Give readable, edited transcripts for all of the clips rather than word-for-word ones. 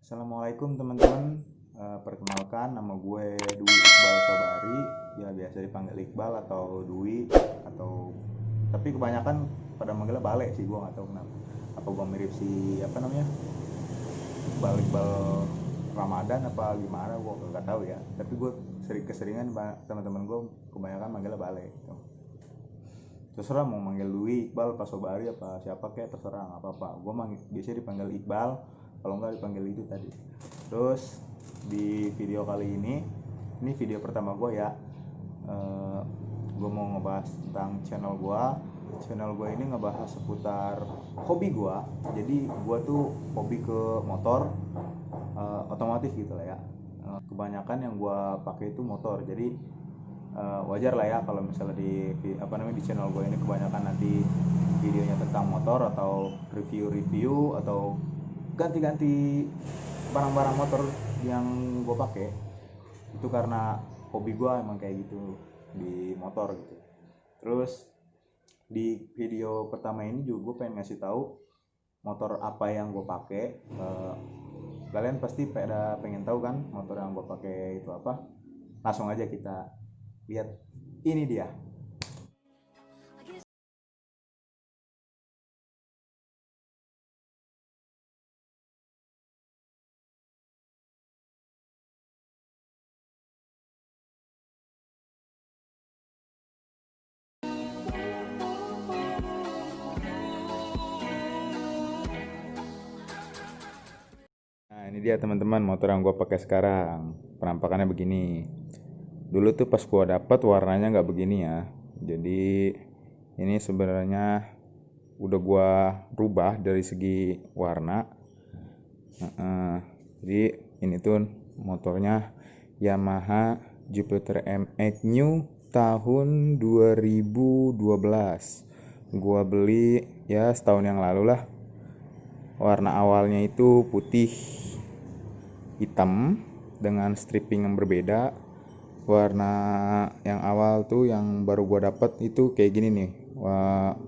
Assalamualaikum teman-teman. Perkenalkan, nama gue Dwi Iqbal Sobari, ya biasa dipanggil Iqbal atau Dwi, atau tapi kebanyakan pada manggilnya Bale sih, gue nggak tahu kenapa. Apa gue mirip si apa namanya, Iqbal Iqbal Ramadan apa gimana, gue nggak tahu ya. Tapi gue keseringan teman-teman gue kebanyakan manggilnya Bale gitu. Terserah mau manggil Dwi, Iqbal, Pak Sobari apa siapa kayak, terserah, nggak apa-apa. Gue biasanya dipanggil Iqbal, kalau nggak dipanggil itu tadi. Terus di video kali ini video pertama gue ya. Gue mau ngebahas tentang channel gue ini ngebahas seputar hobi gue. Jadi gue tuh hobi ke motor, otomotif gitu lah ya. Kebanyakan yang gue pakai itu motor, jadi wajar lah ya kalau misalnya di channel gue ini kebanyakan nanti videonya tentang motor atau review-review atau ganti-ganti barang-barang motor yang gue pakai. Itu karena hobi gue emang kayak gitu di motor gitu. Terus di video pertama ini juga gue pengen ngasih tahu motor apa yang gue pakai. Kalian pasti pada pengen tahu kan motor yang gue pakai itu apa. Langsung aja kita lihat, ini dia. Nah, ini dia teman-teman motor yang gue pakai sekarang. Penampakannya begini. Dulu tuh pas gue dapet warnanya nggak begini ya. Jadi ini sebenarnya udah gue rubah dari segi warna. Jadi ini tuh motornya Yamaha Jupiter MX New tahun 2012. Gua beli ya setahun yang lalu lah. Warna awalnya itu putih hitam dengan stripping yang berbeda. Warna yang awal tuh yang baru gua dapet itu kayak gini nih,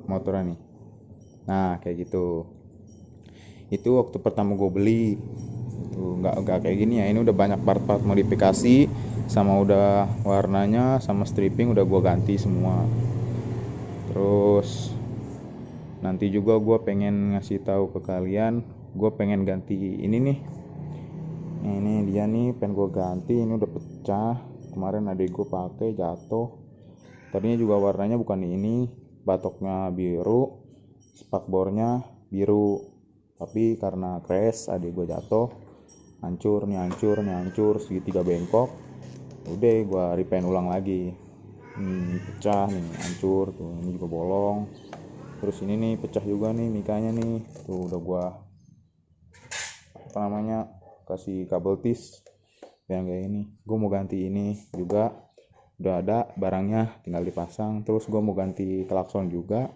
motornya nih. Nah kayak gitu. Itu waktu pertama gue beli itu nggak kayak gini ya. Ini udah banyak part-part modifikasi, sama udah warnanya sama stripping udah gue ganti semua. Terus nanti juga gue pengen ngasih tahu ke kalian, gue pengen ganti ini nih. Ini dia nih, pengen gue ganti. Ini udah pecah, kemarin adik gue pakai jatuh. Tadinya juga warnanya bukan ini, batoknya biru, spakbornya biru, tapi karena crash adik gue jatuh, hancur segitiga bengkok. Udah gue repaint ulang lagi. Ini pecah nih, hancur tuh, ini juga bolong. Terus ini nih pecah juga nih mikanya nih, tuh udah gue kasih kabel tis yang kayak ini. Gue mau ganti ini juga, udah ada barangnya tinggal dipasang. Terus gue mau ganti klakson juga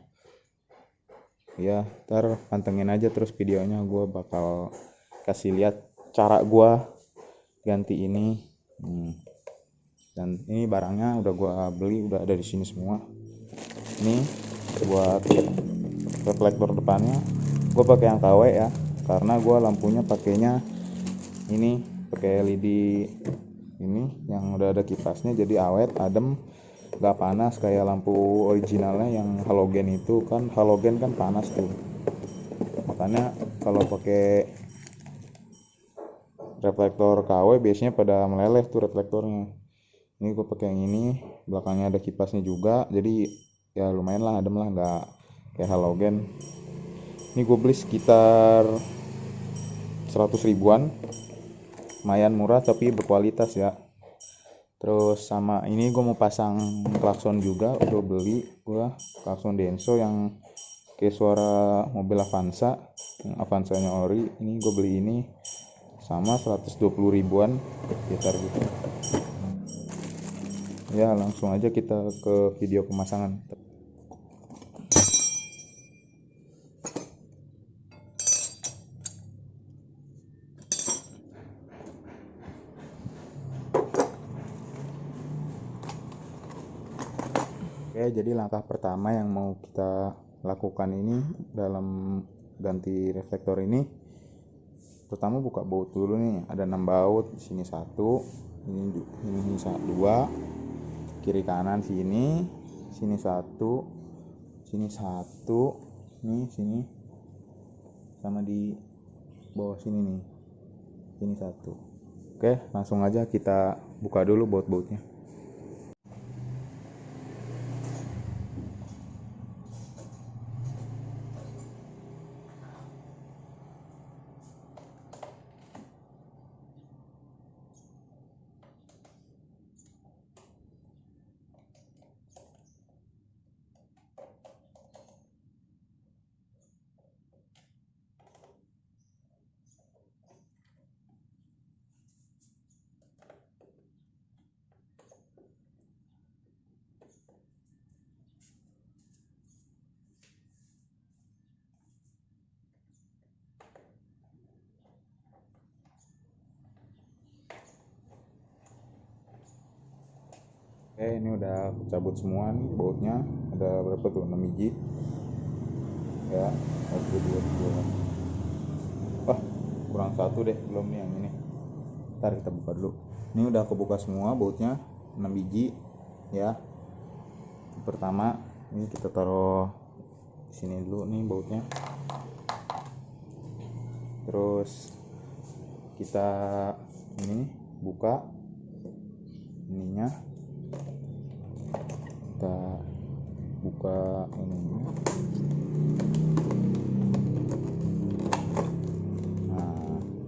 ya. Ntar pantengin aja terus videonya, gue bakal kasih lihat cara gue ganti ini. Dan ini barangnya udah gue beli, udah ada di sini semua. Ini buat reflektor depannya gue pakai yang KW ya, karena gue lampunya pakainya ini pakai LED ini yang udah ada kipasnya, jadi awet, adem, nggak panas kayak lampu originalnya yang halogen. Itu kan halogen kan panas tuh, makanya kalau pakai reflektor KW biasanya pada meleleh tuh reflektornya. Ini gue pakai yang ini, belakangnya ada kipasnya juga, jadi ya lumayan lah, adem lah, nggak kayak halogen. Ini gue beli sekitar 100 ribuan, lumayan murah tapi berkualitas ya. Terus sama ini gue mau pasang klakson juga, udah beli gue klakson Denso yang kayak suara mobil Avanza, yang Avanzanya ori. Ini gue beli ini sama 120 ribuan sekitar gitu ya. Langsung aja kita ke video pemasangan. Oke, jadi langkah pertama yang mau kita lakukan ini dalam ganti reflektor ini, pertama buka baut dulu nih, ada 6 baut. Di sini satu, ini dua, kiri kanan sini satu, sini satu, nih sini, sama di bawah sini nih, sini satu. Oke, langsung aja kita buka dulu baut-bautnya. Oke, ini udah cabut semua nih bautnya. Ada berapa tuh? 6 biji. Ya, 1 2 3. Wah, kurang satu deh, belum nih yang ini. Ntar kita buka dulu. Ini udah kebuka semua bautnya, 6 biji ya. Pertama, ini kita taruh di sini dulu nih bautnya. Terus kita ini buka ininya. Kita buka ini.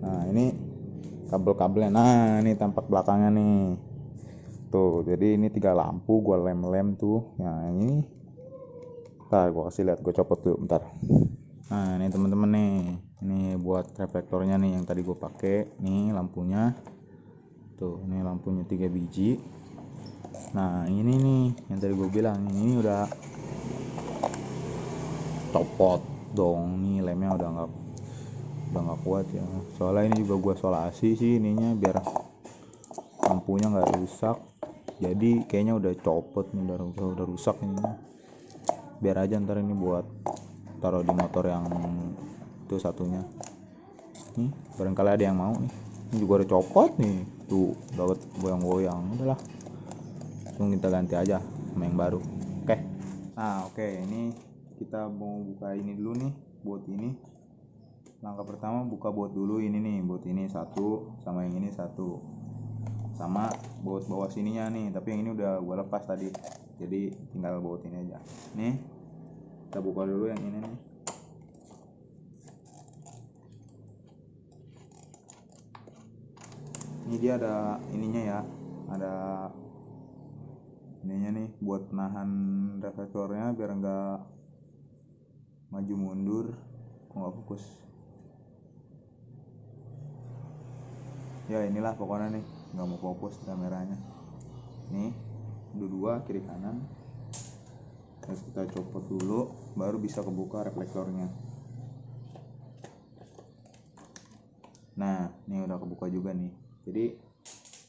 Nah ini kabel-kabelnya. Nah ini tampak belakangnya nih tuh. Jadi ini 3 lampu gua lem tuh. Nah ini ntar gua kasih lihat, gua copot dulu bentar. Nah ini temen-temen nih, ini buat reflektornya nih yang tadi gua pakai. Nih lampunya tuh, ini lampunya 3 biji. Nah ini nih yang tadi gue bilang, ini udah copot dong, nih lemnya udah nggak kuat ya. Soalnya ini juga gue solasi sih ininya biar lampunya nggak rusak. Jadi kayaknya udah copot nih, udah rusak ininya. Biar aja ntar ini buat taruh di motor yang itu satunya. Nih barangkali ada yang mau nih. Ini juga udah copot nih tuh, udah goyang-goyang. Udahlah, kita ganti aja sama yang baru. Oke. Nah oke, ini kita mau buka ini dulu nih, baut ini. Langkah pertama buka baut dulu ini nih, baut ini satu, sama yang ini satu, sama baut bawah sininya nih. Tapi yang ini udah gua lepas tadi, jadi tinggal baut ini aja. Nih kita buka dulu yang ini nih. Ini dia ada ininya ya, ada ininya nih buat nahan reflektornya biar nggak maju mundur. Kok nggak fokus ya, inilah pokoknya nih, nggak mau fokus kameranya nih. Dua kiri kanan. Terus kita copot dulu baru bisa kebuka reflektornya. Nah ini udah kebuka juga nih. Jadi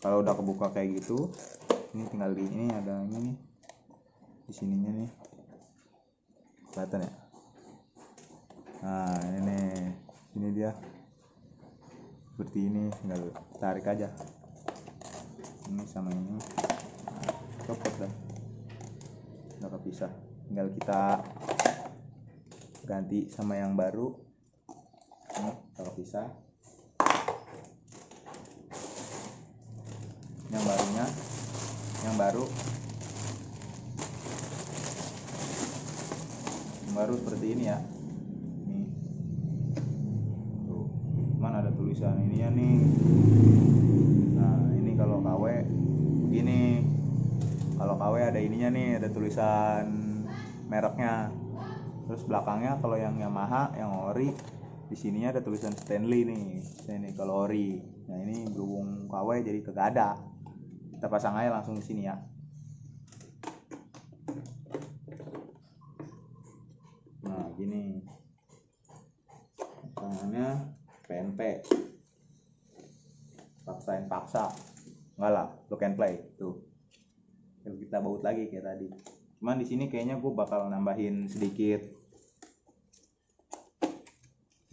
kalau udah kebuka kayak gitu, ini tinggal di ini ada ini nih, di sininya nih, kelihatan ya. Nah ini nih, ini dia seperti ini, tinggal tarik aja ini sama ini. Nah, copot dah, udah kepisah. Tinggal kita ganti sama yang baru. Ini udah kepisah. Yang barunya, yang baru seperti ini ya. Nih tuh, mana ada tulisan ininya nih. Nah ini kalau KW begini, kalau KW ada ininya nih, ada tulisan mereknya. Terus belakangnya kalau yang Yamaha, yang ori, di sininya ada tulisan Stanley nih. Ini kalau ori. Nah ini berhubung KW jadi kagak ada. Kita pasang aja langsung di sini ya. Nah gini pasangannya, PNP paksain paksa, enggak lah, look and play tuh. Lalu kita baut lagi kayak tadi. Cuman di sini kayaknya gue bakal nambahin sedikit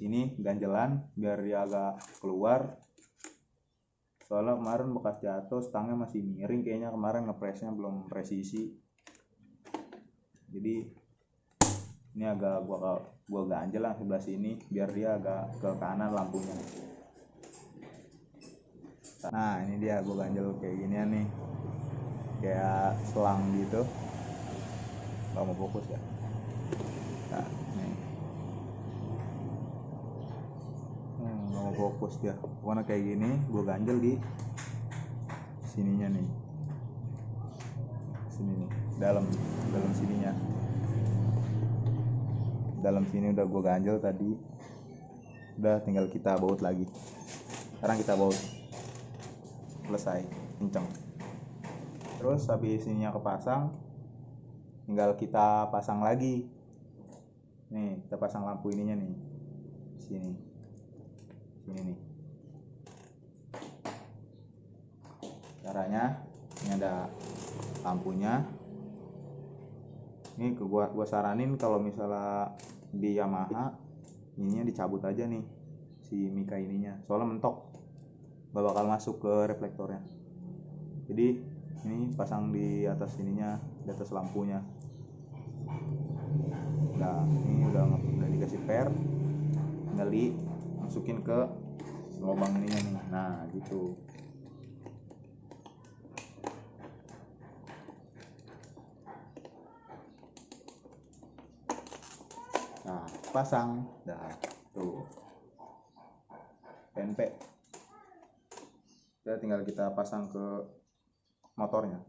ini ganjelan biar dia agak keluar. Soalnya kemarin bekas jatuh, stangnya masih miring kayaknya, kemarin ngepresnya belum presisi. Jadi ini agak gua ganjel lah sebelah sini biar dia agak ke kanan lampunya. Nah ini dia gua ganjel kayak ginian nih, kayak selang gitu. Gak mau fokus ya. Nah nih, gak mau fokus dia. Warna kayak gini gua ganjel di sininya nih, sini nih, dalam sininya. Dalam sini udah gue ganjel tadi, udah tinggal kita baut lagi. Sekarang kita baut, selesai, kenceng. Terus habis sininya kepasang, tinggal kita pasang lagi. Nih kita pasang lampu ininya nih, sini nih. Caranya ini ada lampunya. Ini gua saranin kalau misalnya di Yamaha ininya dicabut aja nih si mika ininya, soalnya mentok, gak bakal masuk ke reflektornya. Jadi ini pasang di atas ininya, di atas lampunya. Nah ini udah dikasih per, tinggal dimasukin ke lubang ininya nih. Nah gitu. Nah pasang, dah tuh PNP. Udah tinggal kita pasang ke motornya.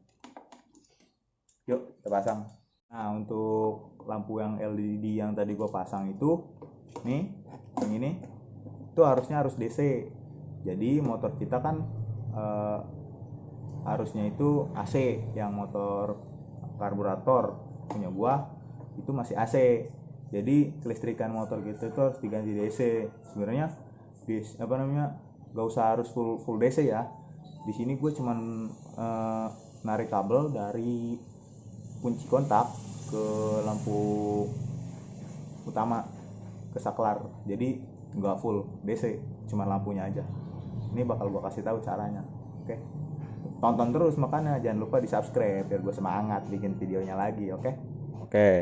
Yuk kita pasang. Nah untuk lampu yang LED yang tadi gua pasang itu nih, yang ini itu harusnya harus DC. Jadi motor kita kan harusnya itu AC, yang motor karburator punya gua itu masih AC. Jadi kelistrikan motor kita itu harus diganti DC. Sebenarnya gak usah harus full DC ya. Di sini gue cuman narik kabel dari kunci kontak ke lampu utama, ke saklar. Jadi nggak full DC, cuma lampunya aja. Ini bakal gue kasih tahu caranya. Oke, tonton terus, makanya jangan lupa di subscribe biar gue semangat bikin videonya lagi. Oke,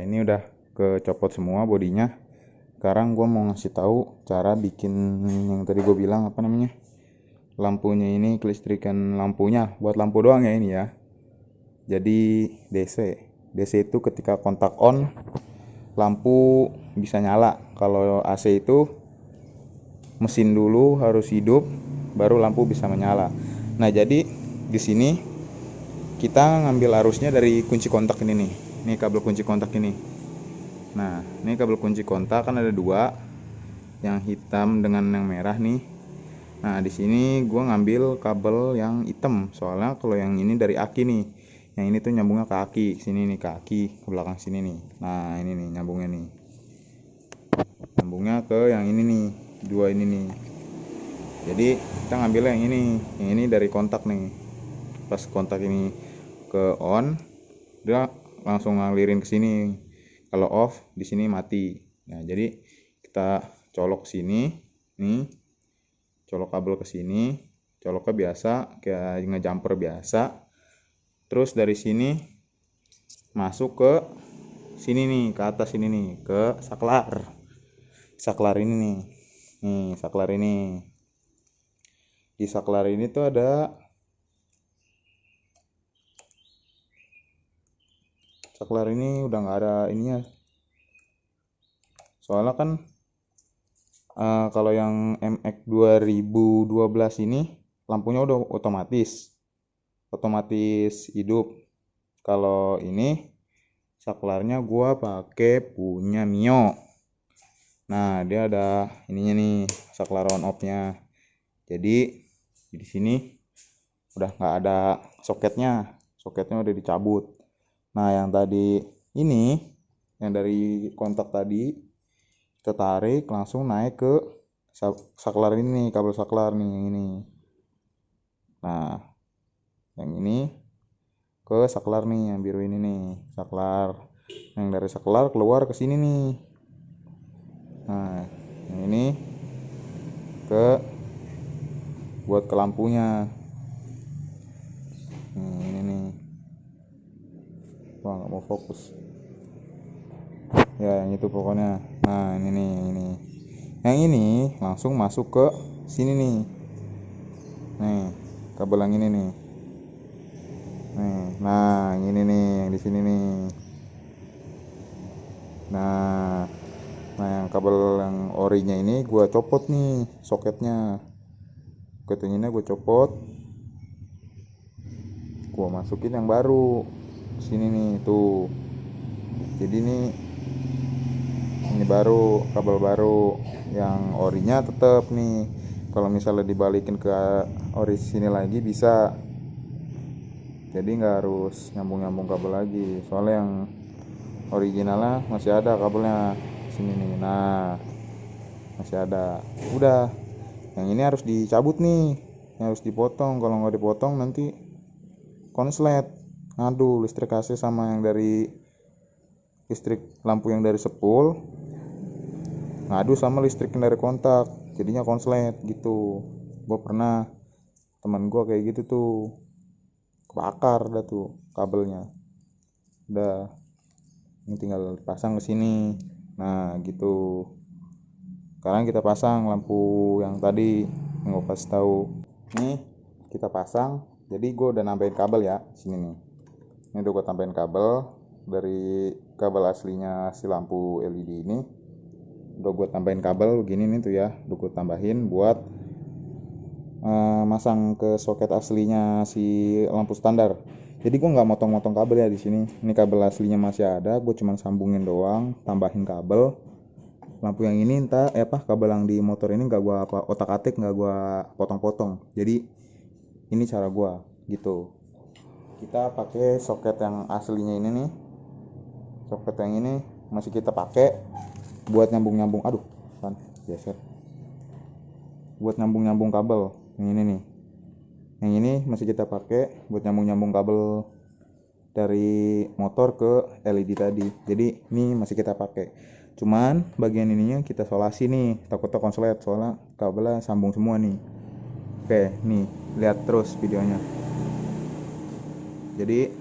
ini udah kecopot semua bodinya. Sekarang gue mau ngasih tahu cara bikin yang tadi gue bilang lampunya ini, kelistrikan lampunya buat lampu doang ya ini ya. Jadi DC itu ketika kontak on lampu bisa nyala. Kalau AC itu mesin dulu harus hidup baru lampu bisa menyala. Nah jadi di sini kita ngambil arusnya dari kunci kontak ini nih. Ini kabel kunci kontak ini. Nah ini kabel kunci kontak kan ada dua, yang hitam dengan yang merah nih. Nah di sini gue ngambil kabel yang hitam, soalnya kalau yang ini dari aki nih, yang ini tuh nyambungnya ke aki sini nih, ke aki ke belakang sini nih. Nah ini nih nyambungnya ke yang ini nih, dua ini nih. Jadi kita ngambil yang ini dari kontak nih. Pas kontak ini ke on, dia langsung ngalirin ke sini. Kalau off di sini mati. Nah jadi kita colok sini nih, colok kabel ke sini, coloknya biasa kayak ngejumper biasa. Terus dari sini masuk ke sini nih, ke atas ini nih, ke saklar ini nih. Nih saklar ini, di saklar ini tuh ada saklar ini udah nggak ada ininya, soalnya kan kalau yang MX 2012 ini lampunya udah otomatis hidup. Kalau ini saklarnya gua pakai punya Mio. Nah dia ada ininya nih, saklar on off nya. Jadi di sini udah nggak ada soketnya udah dicabut. Nah yang tadi ini, yang dari kontak tadi kita tarik langsung naik ke saklar ini, kabel saklar nih yang ini. Nah yang ini ke saklar nih yang biru ini nih, saklar yang dari saklar keluar ke sini nih. Nah Yang ini buat ke lampunya. Ini nih. Wah, nggak mau fokus. Ya, yang itu pokoknya. Nah, ini nih, ini. Yang ini langsung masuk ke sini nih. Nih, kabel yang ini nih. Nih, nah, yang ini nih, yang di sini nih. Nah, yang kabel yang orinya ini gua copot nih soketnya. Soketnya gue copot. Gua masukin yang baru. Sini nih, tuh. Jadi ini baru, kabel baru. Yang orinya tetap nih. Kalau misalnya dibalikin ke ori sini lagi bisa. Jadi nggak harus nyambung kabel lagi. Soalnya yang originalnya masih ada kabelnya sini nih. Nah, masih ada. Udah. Yang ini harus dicabut nih. Harus dipotong. Kalau nggak dipotong nanti konslet. Ngadu listrik AC sama yang dari listrik lampu yang dari sepul ngadu sama listrik yang dari kontak, jadinya konslet gitu. Gue pernah, teman gue kayak gitu tuh, kebakar dah tuh kabelnya. Udah, ini tinggal pasang ke sini. Nah gitu. Sekarang kita pasang lampu yang tadi yang gue kasih tahu. Nih kita pasang. Jadi gue udah nambahin kabel ya sini nih. Ini udah gue tambahin kabel dari kabel aslinya si lampu LED ini. Udah gue tambahin kabel begini nih tuh ya. Udah gue tambahin buat masang ke soket aslinya si lampu standar. Jadi gue nggak motong-motong kabel ya di sini. Ini kabel aslinya masih ada. Gue cuma sambungin doang, tambahin kabel. Lampu yang ini kabel yang di motor ini nggak gue otak-atik, nggak gue potong-potong. Jadi ini cara gue gitu. Kita pakai soket yang aslinya ini nih. Soket yang ini masih kita pakai buat nyambung-nyambung. Aduh, kan geser. Buat nyambung-nyambung kabel. Yang ini nih. Yang ini masih kita pakai buat nyambung-nyambung kabel dari motor ke LED tadi. Jadi ini masih kita pakai. Cuman bagian ininya kita solasi nih, takutnya konslet soalnya kabelnya sambung semua nih. Oke, nih lihat terus videonya. Jadi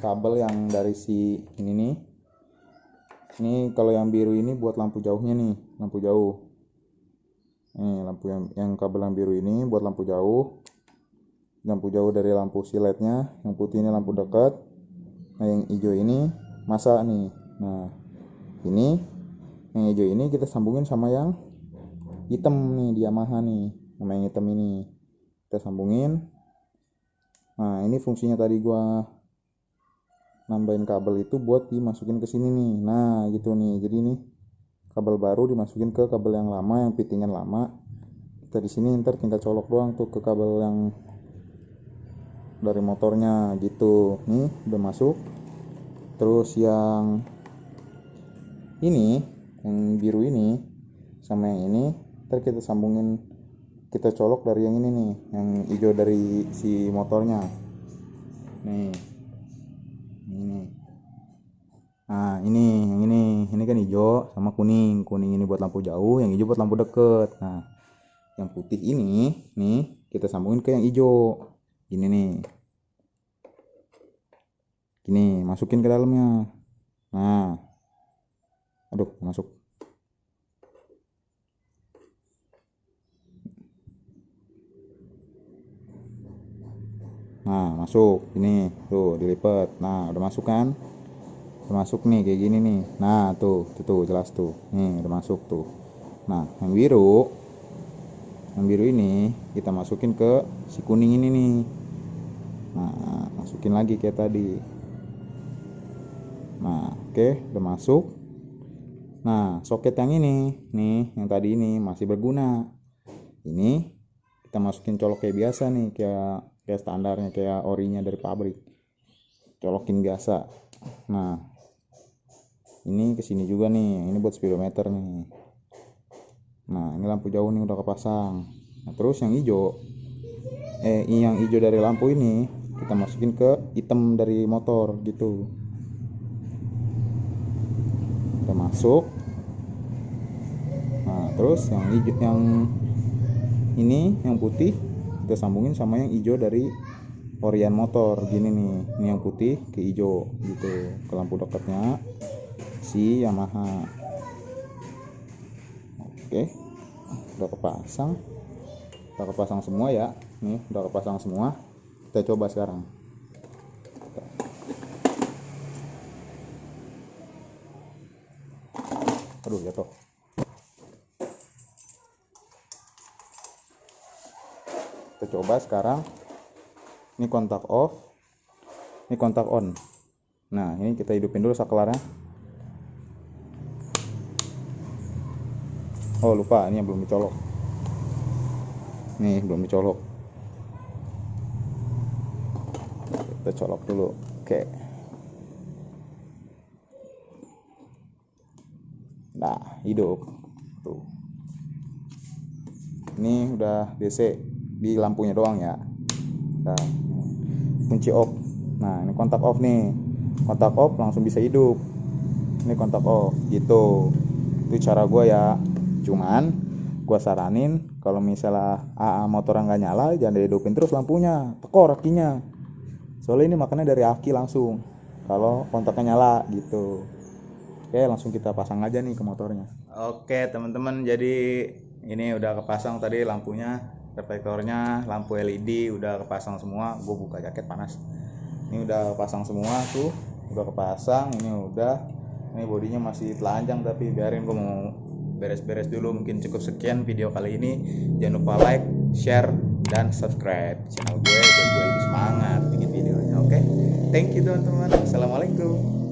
kabel yang dari si ini nih. Ini kalau yang biru ini buat lampu jauhnya nih, lampu jauh. Nih lampu yang kabel yang biru ini buat lampu jauh. Lampu jauh dari lampu siletnya. Yang putih ini lampu dekat. Nah yang hijau ini masa nih. Nah ini yang hijau ini kita sambungin sama yang hitam nih di Yamaha nih, sama yang hitam ini kita sambungin. Nah ini fungsinya tadi gua nambahin kabel itu buat dimasukin ke sini nih. Nah gitu nih, jadi nih kabel baru dimasukin ke kabel yang lama, yang fittingan lama. Kita di sini ntar tinggal colok doang tuh ke kabel yang dari motornya gitu. Nih udah masuk. Terus yang ini, yang biru ini sama yang ini ntar kita sambungin, kita colok dari yang ini nih, yang hijau dari si motornya nih. Nah ini yang ini kan hijau sama kuning ini buat lampu jauh, yang hijau buat lampu deket. Nah yang putih ini nih kita sambungin ke yang hijau ini nih, gini masukin ke dalamnya. Nah aduh masuk. Nah masuk ini tuh dilipat. Nah udah masuk kan, udah masuk nih kayak gini nih. Nah tuh jelas tuh nih udah masuk tuh. Nah yang biru ini kita masukin ke si kuning ini nih. Nah masukin lagi kayak tadi. Nah oke udah masuk. Nah soket yang ini nih, yang tadi ini masih berguna. Ini kita masukin colok kayak biasa nih, kayak standarnya, kayak orinya dari pabrik, colokin biasa. Nah ini kesini juga nih, ini buat speedometer nih. Nah ini lampu jauh nih udah kepasang. Nah terus yang hijau dari lampu ini kita masukin ke hitam dari motor gitu. Udah masuk. terus yang hijau, yang ini yang putih kita sambungin sama yang hijau dari Orion motor gini nih. Ini yang putih ke hijau gitu ke lampu dekatnya si Yamaha. Oke, udah kepasang semua ya. Nih udah kepasang semua, kita coba sekarang. Aduh jatuh. Kita coba sekarang. Ini kontak off, ini kontak on. Nah ini kita hidupin dulu saklarnya. Oh lupa, ini yang belum dicolok. Nih belum dicolok. Kita colok dulu. Oke. Nah hidup. Tuh. Ini udah DC di lampunya doang ya. Nah, kunci off. Nah ini kontak off nih. Kontak off langsung bisa hidup. Ini kontak off gitu. Itu cara gue ya. Cuman gue saranin kalau misalnya AA motor nggak nyala jangan dihidupin terus lampunya, tekor akinya. Soalnya ini makanya dari aki langsung kalau kontaknya nyala gitu. Oke langsung kita pasang aja nih ke motornya. Oke teman-teman, jadi ini udah kepasang tadi lampunya, reflektornya, lampu LED udah kepasang semua. Gue buka jaket panas. Ini udah kepasang semua tuh, udah kepasang. Ini udah, ini bodinya masih telanjang tapi biarin, gue mau beres-beres dulu. Mungkin cukup sekian video kali ini. Jangan lupa like, share, dan subscribe channel gue biar gue lebih semangat bikin videonya. Oke, thank you teman-teman. Assalamualaikum.